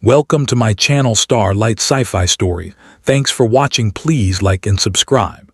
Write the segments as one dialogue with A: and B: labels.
A: Welcome to my channel Starlight Sci-Fi Stories. Thanks for watching. Please like and subscribe.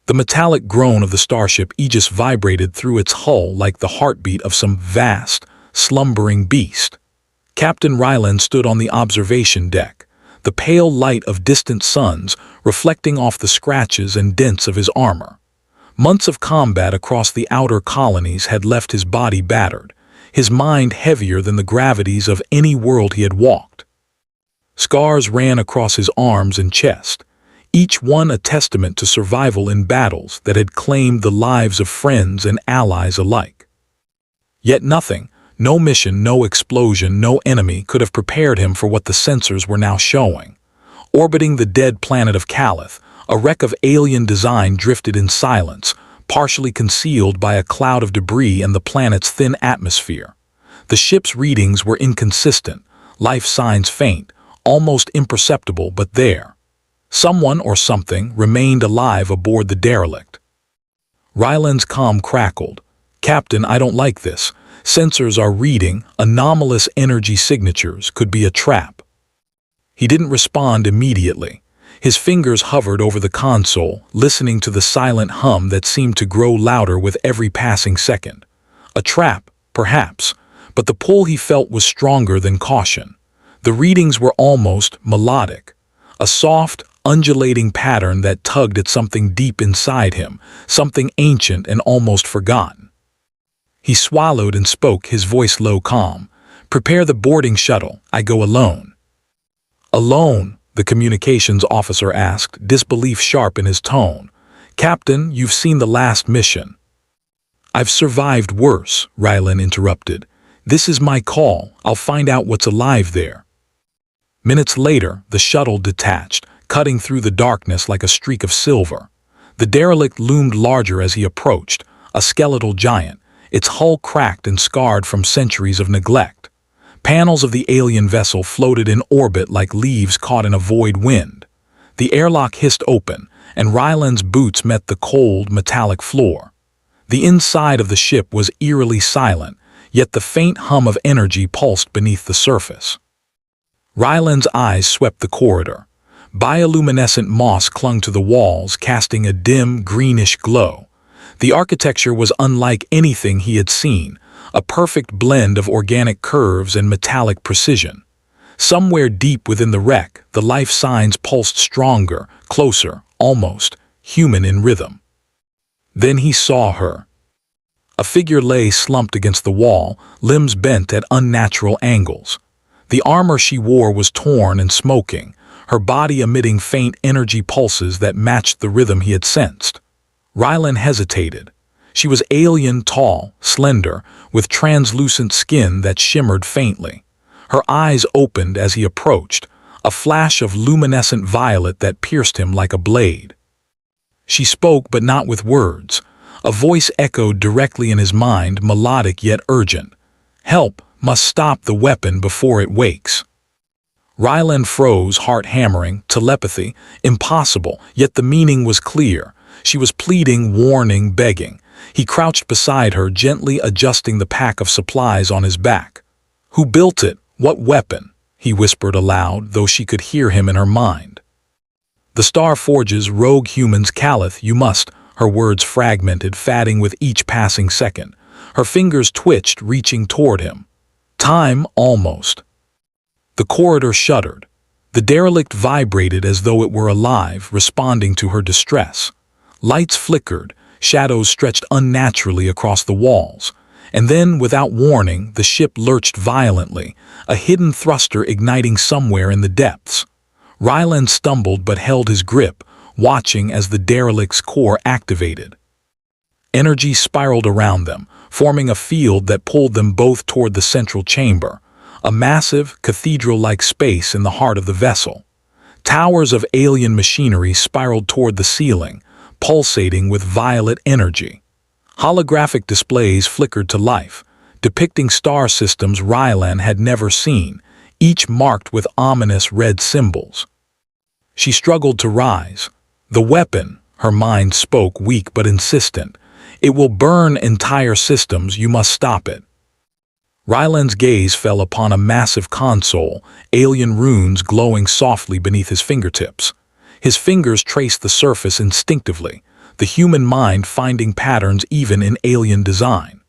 A: The metallic groan of the starship Aegis vibrated through its hull like the heartbeat of some vast, slumbering beast. Captain Ryland stood on the observation deck, the pale light of distant suns reflecting off the scratches and dents of his armor. Months of combat across the outer colonies had left his body battered, his mind heavier than the gravities of any world he had walked. Scars ran across his arms and chest, each one a testament to survival in battles that had claimed the lives of friends and allies alike. Yet nothing, no mission, no explosion, no enemy could have prepared him for what the sensors were now showing. Orbiting the dead planet of Calith, a wreck of alien design drifted in silence, partially concealed by a cloud of debris and the planet's thin atmosphere. The ship's readings were inconsistent, life signs faint, almost imperceptible, but there. Someone or something remained alive aboard the derelict. Ryland's comm crackled. "Captain, I don't like this. Sensors are reading anomalous energy signatures. Could be a trap." He didn't respond immediately. His fingers hovered over the console, listening to the silent hum that seemed to grow louder with every passing second. A trap, perhaps, but the pull he felt was stronger than caution. The readings were almost melodic, a soft, undulating pattern that tugged at something deep inside him, something ancient and almost forgotten. He swallowed and spoke, his voice low, calm. "Prepare the boarding shuttle. I go alone." "Alone?" the communications officer asked, disbelief sharp in his tone. "Captain, you've seen the last mission." "I've survived worse," Ryland interrupted. "This is my call. I'll find out what's alive there." Minutes later, the shuttle detached, cutting through the darkness like a streak of silver. The derelict loomed larger as he approached, a skeletal giant, its hull cracked and scarred from centuries of neglect. Panels of the alien vessel floated in orbit like leaves caught in a void wind. The airlock hissed open, and Ryland's boots met the cold, metallic floor. The inside of the ship was eerily silent, yet the faint hum of energy pulsed beneath the surface. Ryland's eyes swept the corridor. Bioluminescent moss clung to the walls, casting a dim, greenish glow. The architecture was unlike anything he had seen, a perfect blend of organic curves and metallic precision. Somewhere deep within the wreck, the life signs pulsed stronger, closer, almost human in rhythm. Then he saw her. A figure lay slumped against the wall, limbs bent at unnatural angles. The armor she wore was torn and smoking, her body emitting faint energy pulses that matched the rhythm he had sensed. Ryland hesitated. She was alien, tall, slender, with translucent skin that shimmered faintly. Her eyes opened as he approached, a flash of luminescent violet that pierced him like a blade. She spoke, but not with words. A voice echoed directly in his mind, melodic yet urgent. "Help, must stop the weapon before it wakes." Ryland froze, heart hammering. Telepathy? Impossible, yet the meaning was clear. She was pleading, warning, begging. He crouched beside her, gently adjusting the pack of supplies on his back. "Who built it? What weapon?" he whispered aloud, though she could hear him in her mind. "The Star Forge's rogue humans, Calith, you must." Her words fragmented, fading with each passing second. Her fingers twitched, reaching toward him. "Time, almost." The corridor shuddered. The derelict vibrated as though it were alive, responding to her distress. Lights flickered, shadows stretched unnaturally across the walls. And then, without warning, the ship lurched violently, a hidden thruster igniting somewhere in the depths. Ryland stumbled but held his grip, watching as the derelict's core activated. Energy spiraled around them, forming a field that pulled them both toward the central chamber, a massive, cathedral-like space in the heart of the vessel. Towers of alien machinery spiraled toward the ceiling, pulsating with violet energy. Holographic displays flickered to life, depicting star systems Ryland had never seen, each marked with ominous red symbols. She struggled to rise. "The weapon," her mind spoke, weak but insistent. "It will burn entire systems. You must stop it." Ryland's gaze fell upon a massive console, alien runes glowing softly beneath his fingertips. His fingers traced the surface instinctively, the human mind finding patterns even in alien design.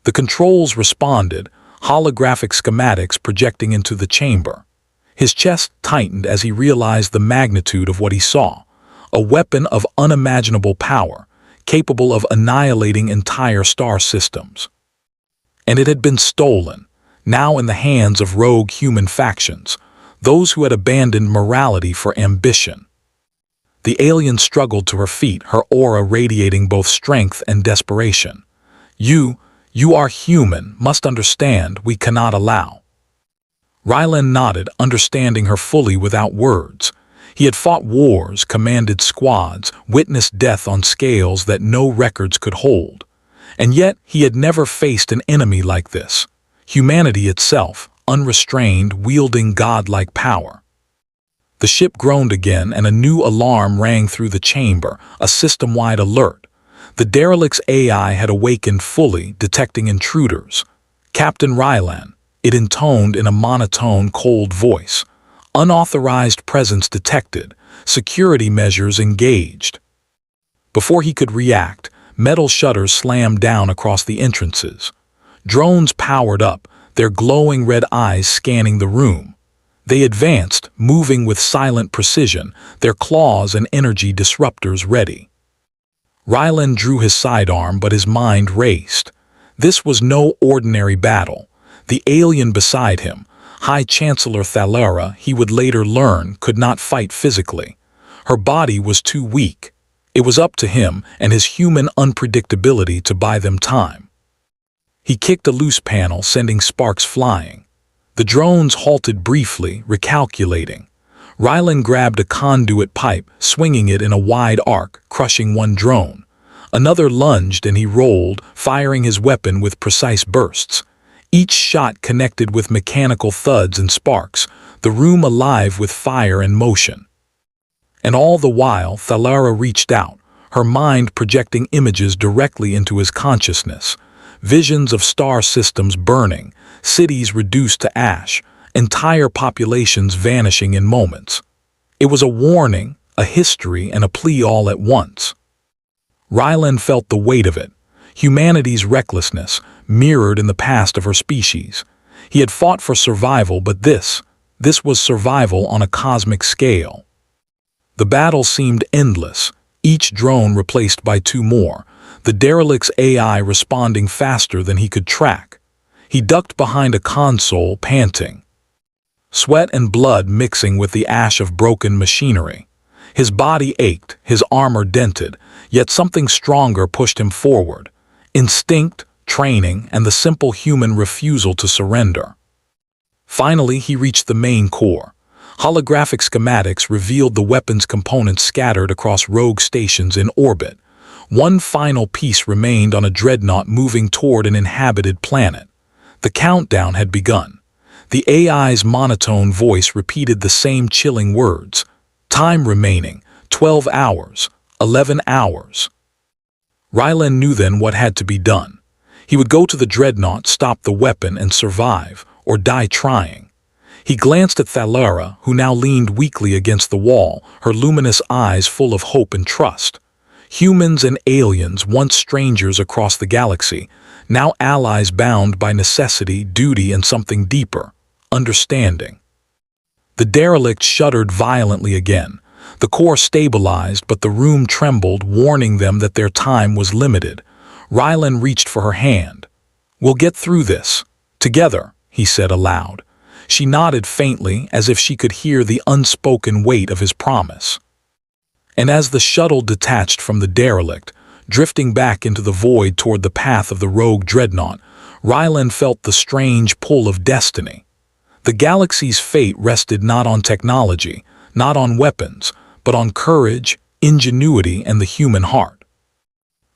A: The controls responded, holographic schematics projecting into the chamber. His chest tightened as he realized the magnitude of what he saw. A weapon of unimaginable power, capable of annihilating entire star systems. And it had been stolen, now in the hands of rogue human factions, those who had abandoned morality for ambition. The alien struggled to her feet, her aura radiating both strength and desperation. You are human, must understand, we cannot allow. Ryland nodded, understanding her fully without words. He had fought wars, commanded squads, witnessed death on scales that no records could hold. And yet he had never faced an enemy like this. Humanity itself, unrestrained, wielding godlike power. The ship groaned again, and a new alarm rang through the chamber, a system-wide alert. The derelict's AI had awakened fully, detecting intruders. "Captain Ryland," it intoned in a monotone, cold voice. "Unauthorized presence detected. Security measures engaged." Before he could react, metal shutters slammed down across the entrances. Drones powered up, their glowing red eyes scanning the room. They advanced, moving with silent precision, their claws and energy disruptors ready. Ryland drew his sidearm, but his mind raced. This was no ordinary battle. The alien beside him, High Chancellor Thalara, he would later learn, could not fight physically. Her body was too weak. It was up to him and his human unpredictability to buy them time. He kicked a loose panel, sending sparks flying. The drones halted briefly, recalculating. Ryland grabbed a conduit pipe, swinging it in a wide arc, crushing one drone. Another lunged and he rolled, firing his weapon with precise bursts. Each shot connected with mechanical thuds and sparks, the room alive with fire and motion. And all the while, Thalara reached out, her mind projecting images directly into his consciousness. Visions of star systems burning, cities reduced to ash, entire populations vanishing in moments. It was a warning, a history, and a plea all at once. Ryland felt the weight of it, humanity's recklessness, mirrored in the past of her species. He had fought for survival, but this was survival on a cosmic scale. The battle seemed endless, each drone replaced by two more, the derelict's AI responding faster than he could track. He ducked behind a console, panting. Sweat and blood mixing with the ash of broken machinery. His body ached, his armor dented, yet something stronger pushed him forward. Instinct, training, and the simple human refusal to surrender. Finally, he reached the main core. Holographic schematics revealed the weapon's components scattered across rogue stations in orbit. One final piece remained on a dreadnought moving toward an inhabited planet. The countdown had begun. The AI's monotone voice repeated the same chilling words. Time remaining, 12 hours, 11 hours. Ryland knew then what had to be done. He would go to the dreadnought, stop the weapon, and survive, or die trying. He glanced at Thalara, who now leaned weakly against the wall, her luminous eyes full of hope and trust. Humans and aliens, once strangers across the galaxy, now allies bound by necessity, duty, and something deeper, understanding. The derelict shuddered violently again. The core stabilized, but the room trembled, warning them that their time was limited. Ryland reached for her hand. "We'll get through this. Together," he said aloud. She nodded faintly, as if she could hear the unspoken weight of his promise. And as the shuttle detached from the derelict, drifting back into the void toward the path of the rogue dreadnought, Ryland felt the strange pull of destiny. The galaxy's fate rested not on technology, not on weapons, but on courage, ingenuity, and the human heart.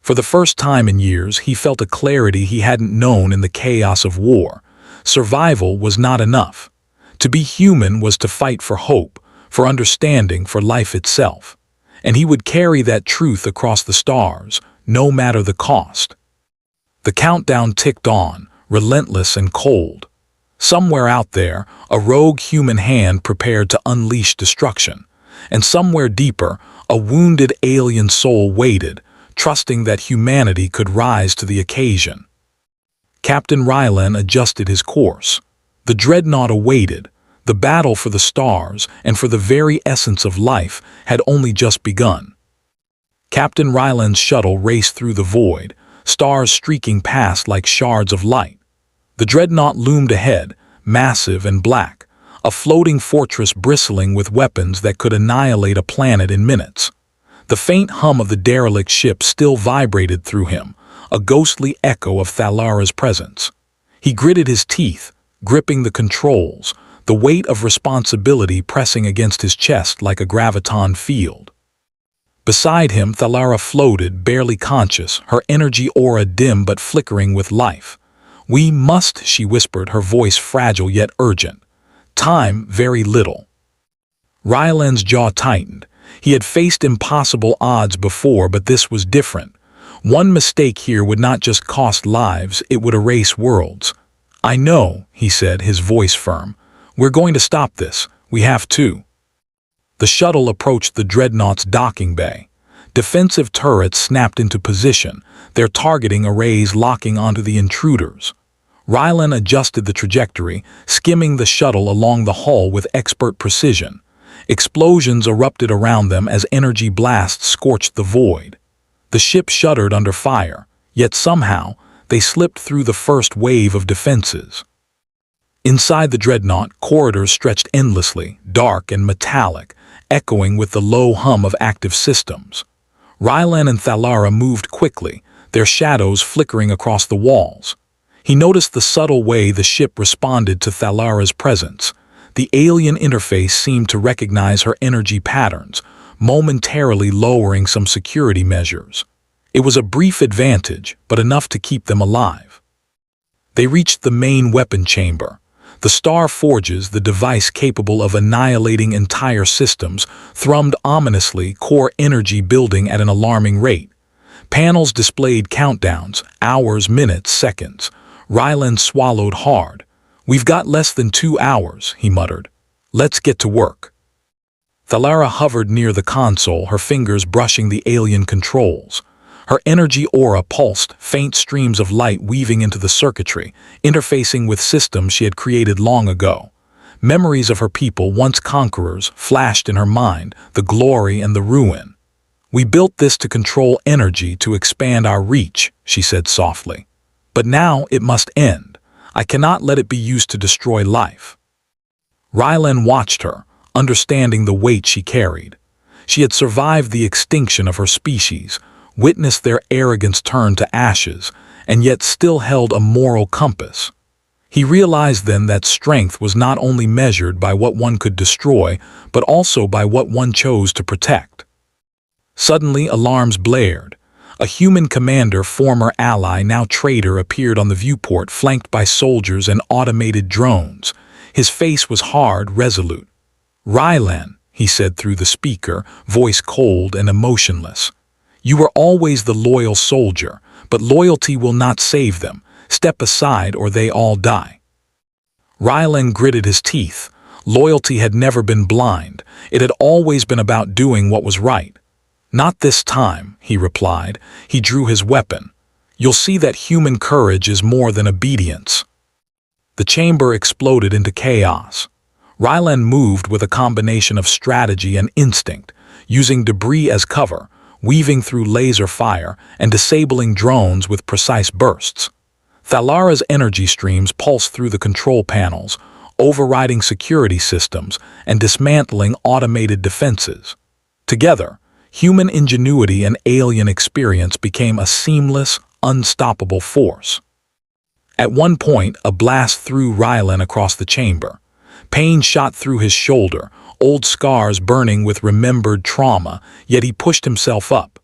A: For the first time in years, he felt a clarity he hadn't known in the chaos of war. Survival was not enough. To be human was to fight for hope, for understanding, for life itself. And he would carry that truth across the stars, no matter the cost. The countdown ticked on, relentless and cold. Somewhere out there, a rogue human hand prepared to unleash destruction. And somewhere deeper, a wounded alien soul waited, trusting that humanity could rise to the occasion. Captain Rylan adjusted his course. The dreadnought awaited. The battle for the stars and for the very essence of life had only just begun. Captain Ryland's shuttle raced through the void, stars streaking past like shards of light. The dreadnought loomed ahead, massive and black, a floating fortress bristling with weapons that could annihilate a planet in minutes. The faint hum of the derelict ship still vibrated through him, a ghostly echo of Thalara's presence. He gritted his teeth, gripping the controls, the weight of responsibility pressing against his chest like a graviton field. Beside him, Thalara floated, barely conscious, her energy aura dim but flickering with life. "We must," she whispered, her voice fragile yet urgent. "Time, very little." Ryland's jaw tightened. He had faced impossible odds before, but this was different. One mistake here would not just cost lives, it would erase worlds. "I know," he said, his voice firm. "We're going to stop this. We have to." The shuttle approached the dreadnought's docking bay. Defensive turrets snapped into position, their targeting arrays locking onto the intruders. Rylan adjusted the trajectory, skimming the shuttle along the hull with expert precision. Explosions erupted around them as energy blasts scorched the void. The ship shuddered under fire, yet somehow they slipped through the first wave of defenses. Inside the dreadnought, corridors stretched endlessly, dark and metallic, echoing with the low hum of active systems. Rylan and Thalara moved quickly, their shadows flickering across the walls. He noticed the subtle way the ship responded to Thalara's presence. The alien interface seemed to recognize her energy patterns, momentarily lowering some security measures. It was a brief advantage, but enough to keep them alive. They reached the main weapon chamber. The star forges, the device capable of annihilating entire systems, thrummed ominously, core energy building at an alarming rate. Panels displayed countdowns, hours, minutes, seconds. Ryland swallowed hard. "We've got less than 2 hours," he muttered. "Let's get to work." Thalara hovered near the console, her fingers brushing the alien controls. Her energy aura pulsed, faint streams of light weaving into the circuitry, interfacing with systems she had created long ago. Memories of her people, once conquerors, flashed in her mind, the glory and the ruin. "We built this to control energy, to expand our reach," she said softly. "But now it must end. I cannot let it be used to destroy life." Rylan watched her, understanding the weight she carried. She had survived the extinction of her species, witnessed their arrogance turn to ashes, and yet still held a moral compass. He realized then that strength was not only measured by what one could destroy, but also by what one chose to protect. Suddenly, alarms blared. A human commander, former ally, now traitor, appeared on the viewport, flanked by soldiers and automated drones. His face was hard, resolute. "Rylan," he said through the speaker, voice cold and emotionless. "You were always the loyal soldier, but loyalty will not save them. Step aside or they all die." Rylan gritted his teeth. Loyalty had never been blind. It had always been about doing what was right. "Not this time," he replied. He drew his weapon. "You'll see that human courage is more than obedience." The chamber exploded into chaos. Rylan moved with a combination of strategy and instinct, using debris as cover, weaving through laser fire and disabling drones with precise bursts. Thalara's energy streams pulsed through the control panels, overriding security systems and dismantling automated defenses. Together, human ingenuity and alien experience became a seamless, unstoppable force. At one point, a blast threw Rylan across the chamber. Pain shot through his shoulder, old scars burning with remembered trauma, yet he pushed himself up.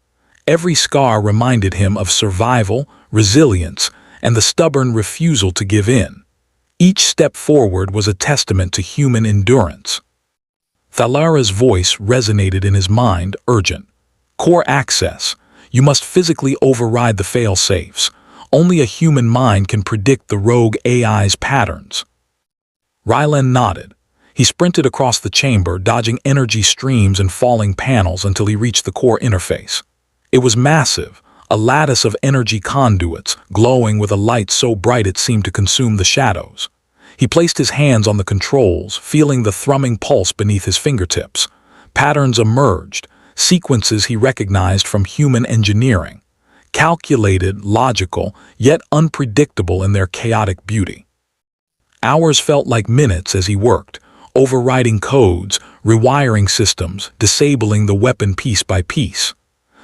A: Every scar reminded him of survival, resilience, and the stubborn refusal to give in. Each step forward was a testament to human endurance. Thalara's voice resonated in his mind, urgent. "Core access. You must physically override the fail-safes. Only a human mind can predict the rogue AI's patterns. Rylan nodded. He sprinted across the chamber, dodging energy streams and falling panels until he reached the core interface. It was massive, a lattice of energy conduits, glowing with a light so bright it seemed to consume the shadows. He placed his hands on the controls, feeling the thrumming pulse beneath his fingertips. Patterns emerged, sequences he recognized from human engineering. Calculated, logical, yet unpredictable in their chaotic beauty. Hours felt like minutes as he worked, overriding codes, rewiring systems, disabling the weapon piece by piece.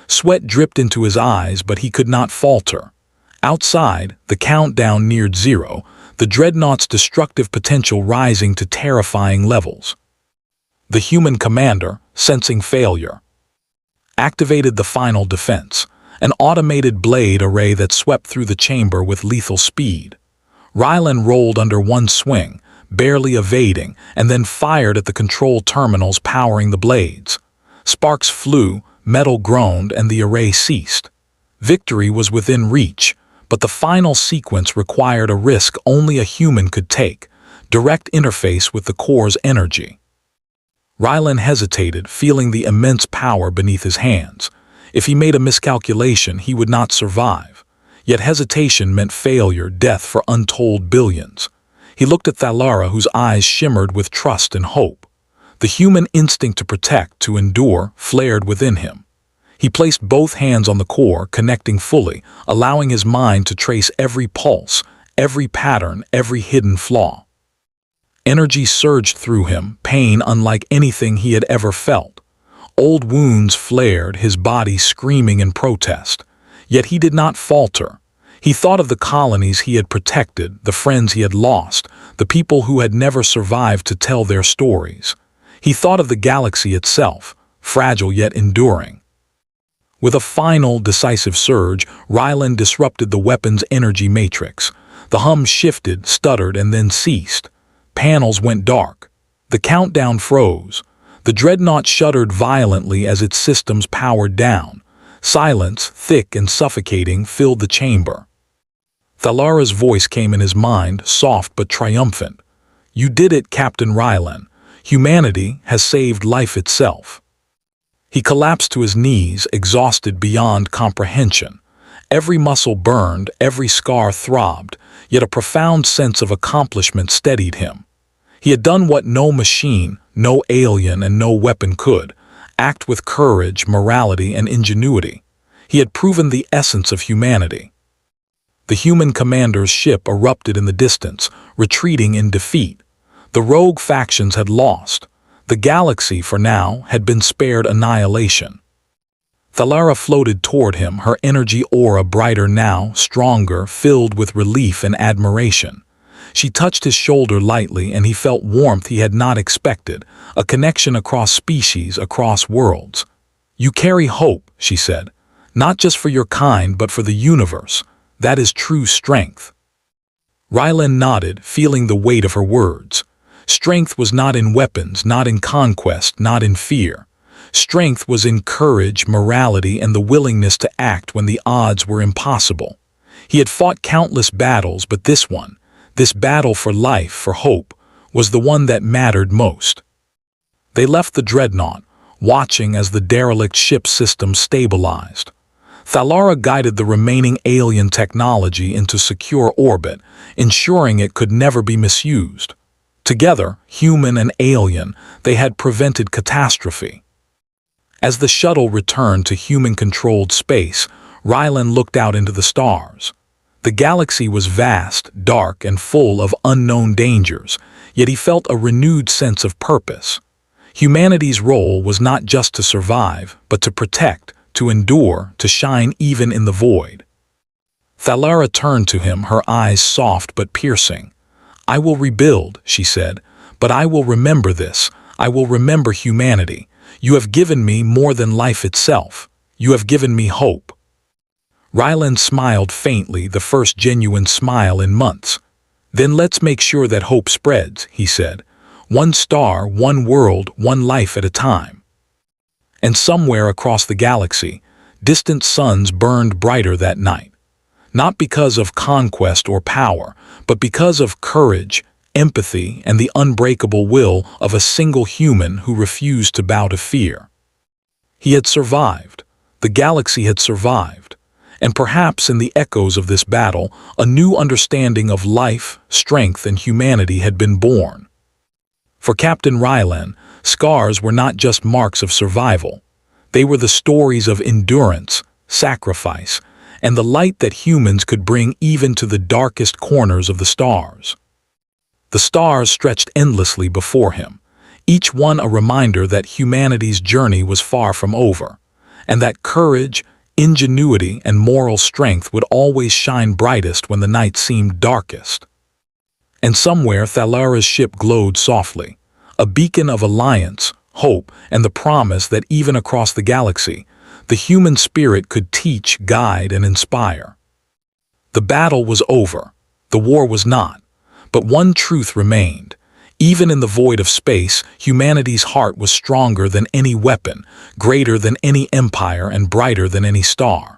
A: Sweat dripped into his eyes, but he could not falter. Outside, the countdown neared zero, the dreadnought's destructive potential rising to terrifying levels. The human commander, sensing failure, activated the final defense, an automated blade array that swept through the chamber with lethal speed. Rylan rolled under one swing, barely evading, and then fired at the control terminals powering the blades. Sparks flew, metal groaned, and the array ceased. Victory was within reach, but the final sequence required a risk only a human could take, direct interface with the core's energy. Rylan hesitated, feeling the immense power beneath his hands. If he made a miscalculation, he would not survive. Yet hesitation meant failure, death for untold billions. He looked at Thalara, whose eyes shimmered with trust and hope. The human instinct to protect, to endure, flared within him. He placed both hands on the core, connecting fully, allowing his mind to trace every pulse, every pattern, every hidden flaw. Energy surged through him, pain unlike anything he had ever felt. Old wounds flared, his body screaming in protest. Yet he did not falter. He thought of the colonies he had protected, the friends he had lost, the people who had never survived to tell their stories. He thought of the galaxy itself, fragile yet enduring. With a final, decisive surge, Rylan disrupted the weapon's energy matrix. The hum shifted, stuttered, and then ceased. Panels went dark. The countdown froze. The dreadnought shuddered violently as its systems powered down. Silence, thick and suffocating, filled the chamber. Thalara's voice came in his mind, soft but triumphant. "You did it, Captain Rylan. Humanity has saved life itself." He collapsed to his knees, exhausted beyond comprehension. Every muscle burned, every scar throbbed, yet a profound sense of accomplishment steadied him. He had done what no machine, no alien, and no weapon could: act with courage, morality, and ingenuity. He had proven the essence of humanity. The human commander's ship erupted in the distance, retreating in defeat. The rogue factions had lost. The galaxy, for now, had been spared annihilation. Thalara floated toward him, her energy aura brighter now, stronger, filled with relief and admiration. She touched his shoulder lightly, and he felt warmth he had not expected, a connection across species, across worlds. "You carry hope," she said, "not just for your kind, but for the universe. That is true strength." Rylan nodded, feeling the weight of her words. Strength was not in weapons, not in conquest, not in fear. Strength was in courage, morality, and the willingness to act when the odds were impossible. He had fought countless battles, but this one, this battle for life, for hope, was the one that mattered most. They left the dreadnought, watching as the derelict ship system stabilized. Thalara guided the remaining alien technology into secure orbit, ensuring it could never be misused. Together, human and alien, they had prevented catastrophe. As the shuttle returned to human-controlled space, Rylan looked out into the stars. The galaxy was vast, dark, and full of unknown dangers, yet he felt a renewed sense of purpose. Humanity's role was not just to survive, but to protect, to endure, to shine even in the void. Thalara turned to him, her eyes soft but piercing. "I will rebuild," she said, "but I will remember this. I will remember humanity. You have given me more than life itself. You have given me hope." Rylan smiled faintly, the first genuine smile in months. "Then let's make sure that hope spreads," he said. "One star, one world, one life at a time." And somewhere across the galaxy, distant suns burned brighter that night. not because of conquest or power, but because of courage, empathy, and the unbreakable will of a single human who refused to bow to fear. He had survived. The galaxy had survived. And perhaps in the echoes of this battle, a new understanding of life, strength, and humanity had been born. For Captain Rylan, scars were not just marks of survival. They were the stories of endurance, sacrifice, and the light that humans could bring even to the darkest corners of the stars. The stars stretched endlessly before him, each one a reminder that humanity's journey was far from over, and that courage, ingenuity, and moral strength would always shine brightest when the night seemed darkest. And somewhere Thalara's ship glowed softly, a beacon of alliance, hope, and the promise that even across the galaxy, the human spirit could teach, guide, and inspire. The battle was over. The war was not. But one truth remained. Even in the void of space, humanity's heart was stronger than any weapon, greater than any empire, and brighter than any star.